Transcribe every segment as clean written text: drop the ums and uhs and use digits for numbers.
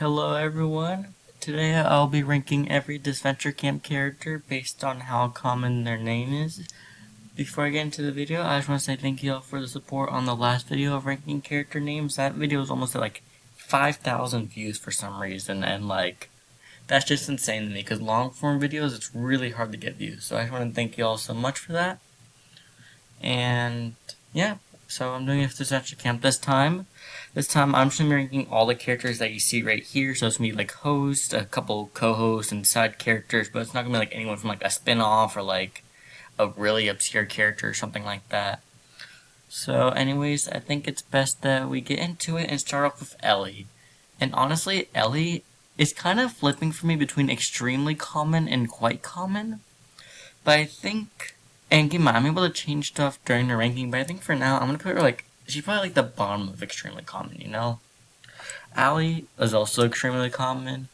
Hello everyone. Today I'll be ranking every Disventure Camp character based on how common their name is. Before I get into the video, I just want to say thank you all for the support on the last video of ranking character names. That video was almost at like 5,000 views for some reason, and that's just insane to me because long form videos, it's really hard to get views. So I just want to thank you all so much for that. And yeah, so I'm doing a Disventure Camp this time. This time I'm just going to be ranking all the characters that you see right here. So it's going to be like host, a couple co-hosts, and side characters, but it's not going to be like anyone from like a spin-off or like a really obscure character or something like that. So anyways, I think it's best that we get into it and start off with Ellie. And honestly, Ellie is kind of flipping for me between extremely common and quite common. But I think, and keep in mind, I'm able to change stuff during the ranking, but I think for now I'm going to put her like, she's probably like the bottom of extremely common, you know? Allie is also extremely common.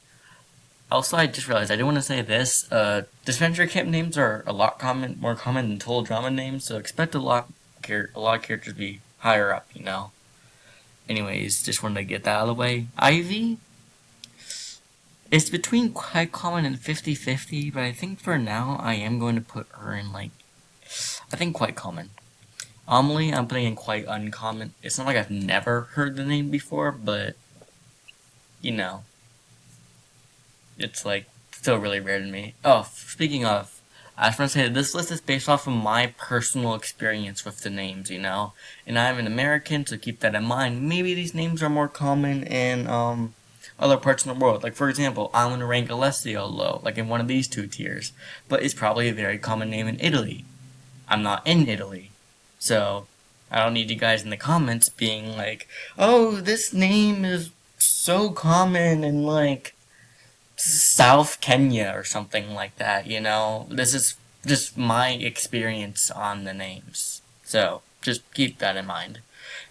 Also, I just realized I didn't want to say this. Disventure Camp names are a lot more common than Total Drama names, so expect a lot of characters to be higher up, you know? Anyways, just wanted to get that out of the way. Ivy, it's between quite common and 50-50, but I think for now I am going to put her in like, I think quite common. Amelie, I'm putting in quite uncommon. It's not like I've never heard the name before, but, you know, it's like still really rare to me. Oh, speaking of, I just want to say that this list is based off of my personal experience with the names, you know? And I'm an American, so keep that in mind. Maybe these names are more common in, other parts in the world. Like, for example, I'm going to rank Alessio low, like in one of these two tiers. But it's probably a very common name in Italy. I'm not in Italy. So, I don't need you guys in the comments being like, oh, this name is so common in, like, South Kenya or something like that, you know? This is just my experience on the names. So, just keep that in mind.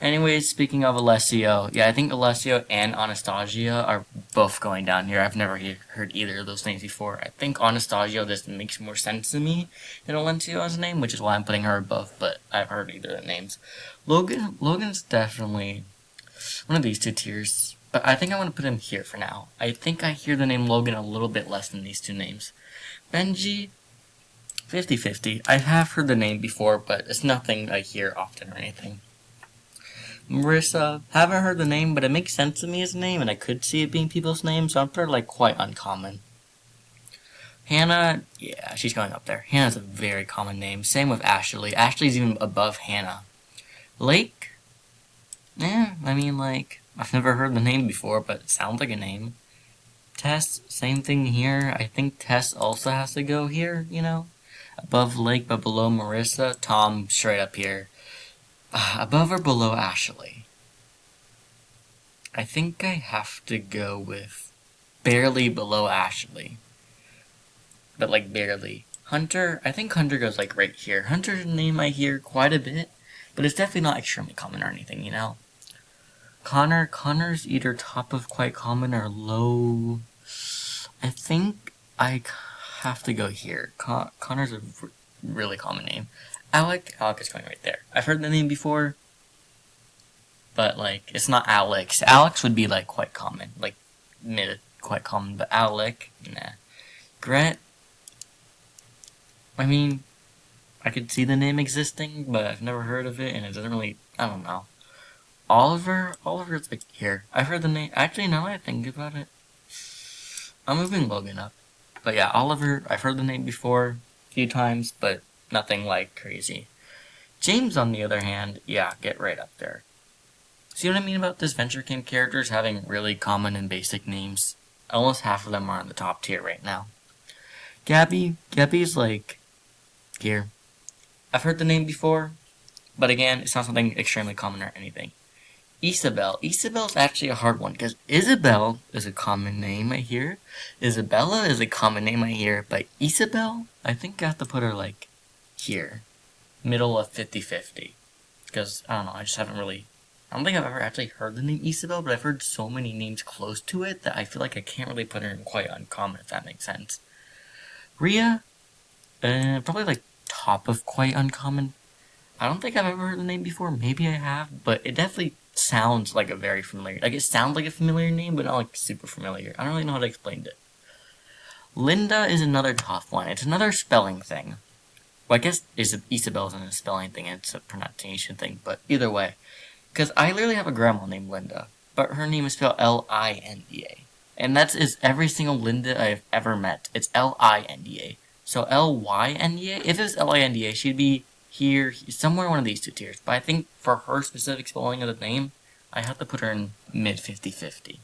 Anyways, speaking of Alessio, yeah, I think Alessio and Anastasia are both going down here. I've never heard either of those names before. I think Anastasia just makes more sense to me than Alessio as a name, which is why I'm putting her above, but I've heard either of the names. Logan's definitely one of these two tiers, but I think I want to put him here for now. I think I hear the name Logan a little bit less than these two names. Benji, 50-50. I have heard the name before, but it's nothing I hear often or anything. Marissa, haven't heard the name, but it makes sense to me as a name, and I could see it being people's names, so I'm pretty, like, quite uncommon. Hannah, yeah, she's going up there. Hannah's a very common name. Same with Ashley. Ashley's even above Hannah. Lake? I mean, like, I've never heard the name before, but it sounds like a name. Tess, same thing here. I think Tess also has to go here, you know? Above Lake, but below Marissa. Tom, straight up here. Above or below Ashley? I think I have to go with barely below Ashley. But like barely. Hunter, I think Hunter goes like right here. Hunter's name I hear quite a bit, but it's definitely not extremely common or anything, you know? Connor's either top of quite common or low. I think I have to go here. Connor's a really common name. Alec is going right there. I've heard the name before, but like it's not Alex. Alex would be like quite common, like mid quite common, but Alec, nah. Gret, I mean, I could see the name existing, but I've never heard of it, and it doesn't really, I don't know. Oliver's like here. I've heard the name. Actually, now that I think about it, I'm moving Logan up. But yeah, Oliver, I've heard the name before a few times, but nothing like crazy. James, on the other hand, yeah, get right up there. See what I mean about Disventure Camp characters having really common and basic names? Almost half of them are in the top tier right now. Gabby's like here. I've heard the name before, but again, it's not something extremely common or anything. Isabel's actually a hard one, because Isabel is a common name I hear. Isabella is a common name I hear, but Isabel, I think I have to put her like here. Middle of 50-50. Because, I don't know, I don't think I've ever actually heard the name Isabel, but I've heard so many names close to it that I feel like I can't really put her in quite uncommon, if that makes sense. Rhea, probably like top of quite uncommon. I don't think I've ever heard the name before. Maybe I have, but it definitely sounds like a very familiar, like it sounds like a familiar name, but not like super familiar. I don't really know how to explain it. Linda is another tough one. It's another spelling thing. Well, I guess Isabel isn't a spelling thing, it's a pronunciation thing, but either way. Because I literally have a grandma named Linda, but her name is spelled Linda. And that is every single Linda I've ever met. It's Linda. So Lynda, if it was Linda, she'd be here, somewhere one of these two tiers. But I think for her specific spelling of the name, I have to put her in mid 50-50.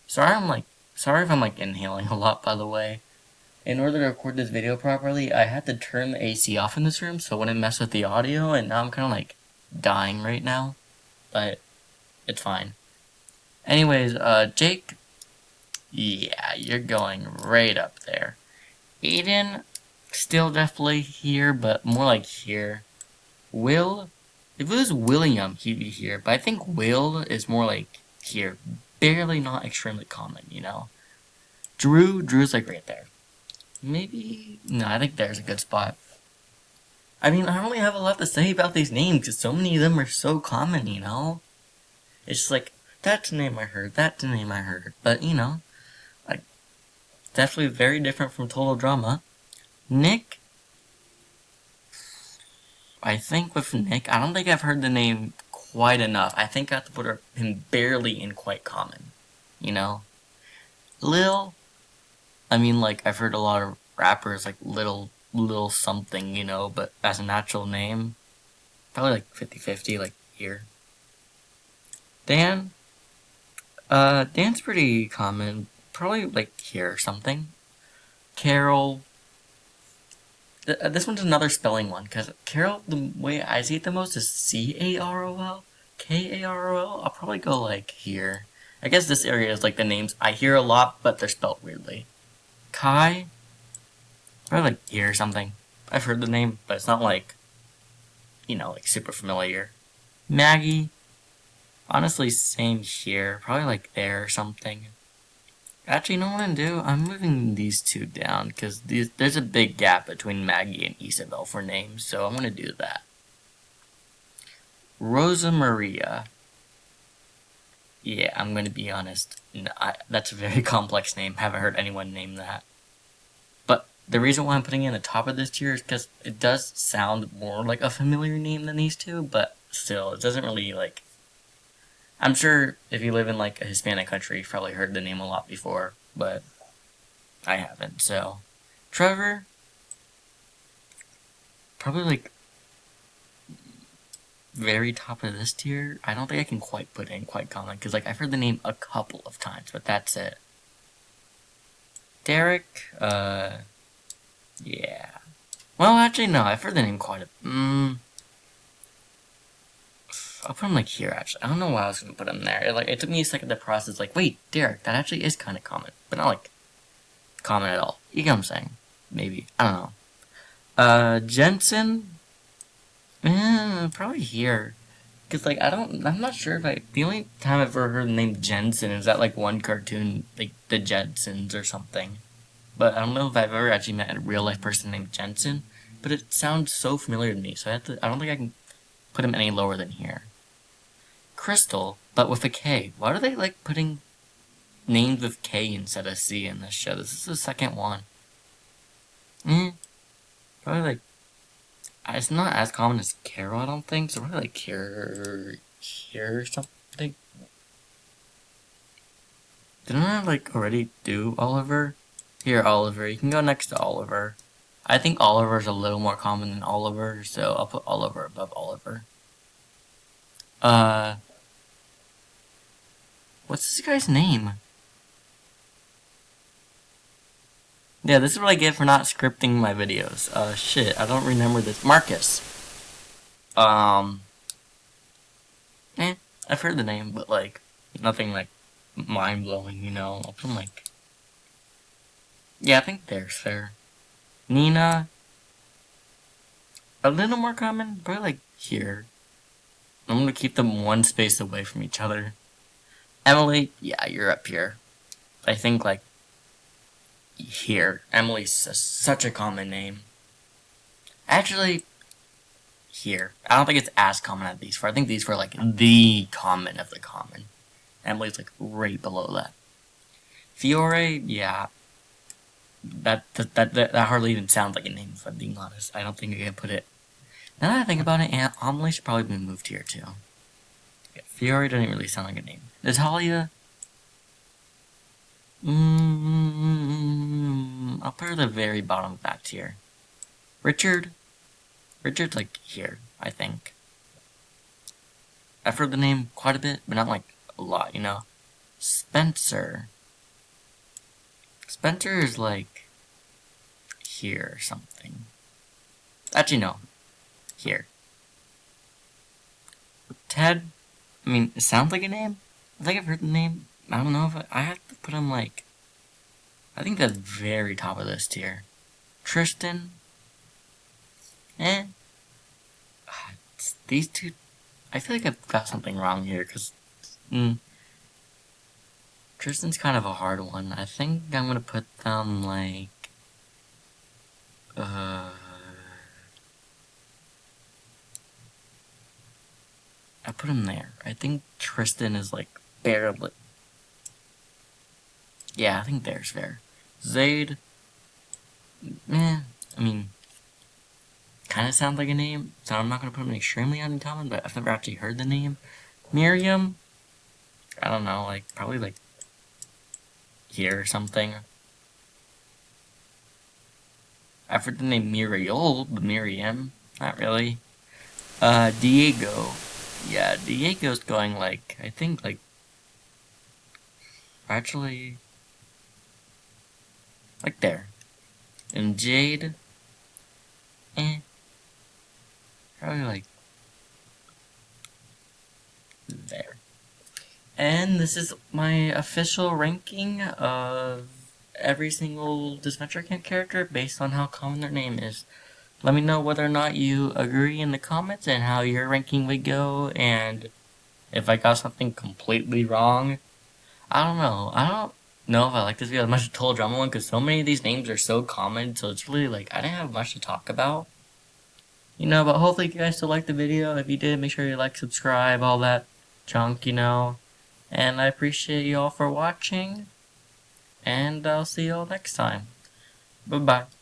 Sorry if I'm like inhaling a lot, by the way. In order to record this video properly, I had to turn the AC off in this room so it wouldn't mess with the audio, and now I'm kind of like dying right now. But it's fine. Anyways, Jake, yeah, you're going right up there. Aiden, still definitely here, but more like here. Will, if it was William, he'd be here, but I think Will is more like here. Barely not extremely common, you know? Drew's like right there. Maybe, no, I think there's a good spot. I mean, I don't really have a lot to say about these names, because so many of them are so common, you know? It's just like, that's a name I heard, that's a name I heard. But, you know, like, definitely very different from Total Drama. Nick, I think with Nick, I don't think I've heard the name quite enough. I think I have to put him barely in quite common, you know? Lil, I mean, like, I've heard a lot of rappers, like, Lil something, you know, but as a natural name, probably like 50-50, like, here. Dan, Dan's pretty common, probably like here or something. Carol, this one's another spelling one, because Carol, the way I see it the most is Carol, Karol. I'll probably go like here. I guess this area is like the names I hear a lot, but they're spelled weirdly. Kai, probably like here or something. I've heard the name, but it's not like, you know, like super familiar. Maggie, honestly, same here. Probably like there or something. Actually, you know what I'm gonna do? I'm moving these two down, because there's a big gap between Maggie and Isabel for names, so I'm gonna do that. Rosa Maria. Yeah, I'm gonna be honest. No, that's a very complex name. Haven't heard anyone name that. But the reason why I'm putting it in the top of this tier is because it does sound more like a familiar name than these two, but still, it doesn't really, like... I'm sure if you live in, like, a Hispanic country, you've probably heard the name a lot before, but I haven't, so... Trevor? Probably, like, very top of this tier. I don't think I can quite put in quite common, because, like, I've heard the name a couple of times, but that's it. Derek, yeah. Well, actually, no, I've heard the name quite a... I'll put him, like, here, actually. I don't know why I was gonna put him there. It took me a second to process, like, wait, Derek, that actually is kind of common. But not, like, common at all. You get what I'm saying? Maybe. I don't know. Jensen? Probably here. Because, like, I'm not sure if the only time I've ever heard the name Jensen is that, like, one cartoon, like, the Jetsons or something. But I don't know if I've ever actually met a real-life person named Jensen. But it sounds so familiar to me, so I don't think I can put him any lower than here. Crystal, but with a K. Why do they like putting names with K instead of C in this show? This is the second one. Probably like... It's not as common as Carol, I don't think. So probably like here or something. Didn't I like already do Oliver? Here, Oliver. You can go next to Oliver. I think Oliver's a little more common than Oliver, so I'll put Oliver above Oliver. What's this guy's name? Yeah, this is what I get for not scripting my videos. Shit, I don't remember this. Marcus. I've heard the name, but, like, nothing, like, mind-blowing, you know? I'll put him, like... Yeah, I think there's fair. Nina. A little more common, probably, like, here. I'm gonna keep them one space away from each other. Emily, yeah, you're up here. I think, like, here. Emily's such a common name. Actually, here. I don't think it's as common as these four. I think these four like the common of the common. Emily's like right below that. Fiore, yeah. That hardly even sounds like a name, if I'm being honest. I don't think I can put it. Now that I think about it, Amelie should probably be moved here too. Yeah, Fiore doesn't really sound like a name. Natalia. I'll put her at the very bottom of that tier. Richard's like here, I think. I've heard the name quite a bit, but not like a lot, you know. Spencer is like here or something. Actually, no. Here. Ted, I mean, it sounds like a name. I think I've heard the name. I don't know if I have to put him like, I think the very top of this tier. Tristan. These two, I feel like I've got something wrong here, because Tristan's kind of a hard one. I think I'm gonna put them like, I put him there. I think Tristan is like barely. Yeah, I think there's fair. Zaid, I mean, kind of sounds like a name, so I'm not gonna put him extremely uncommon, but I've never actually heard the name. Miriam, I don't know, like probably like here or something. I've heard the name Muriel, but Miriam, not really. Diego. Yeah, Diego's going like, I think like, actually, like there. And Jade, probably like there. And this is my official ranking of every single Disventure Camp character based on how common their name is. Let me know whether or not you agree in the comments and how your ranking would go, and if I got something completely wrong. I don't know. I don't know if I like this video as much as Total Drama one, because so many of these names are so common, so it's really like, I didn't have much to talk about. You know, but hopefully you guys still liked the video. If you did, make sure you like, subscribe, all that junk, you know. And I appreciate you all for watching, and I'll see you all next time. Bye-bye.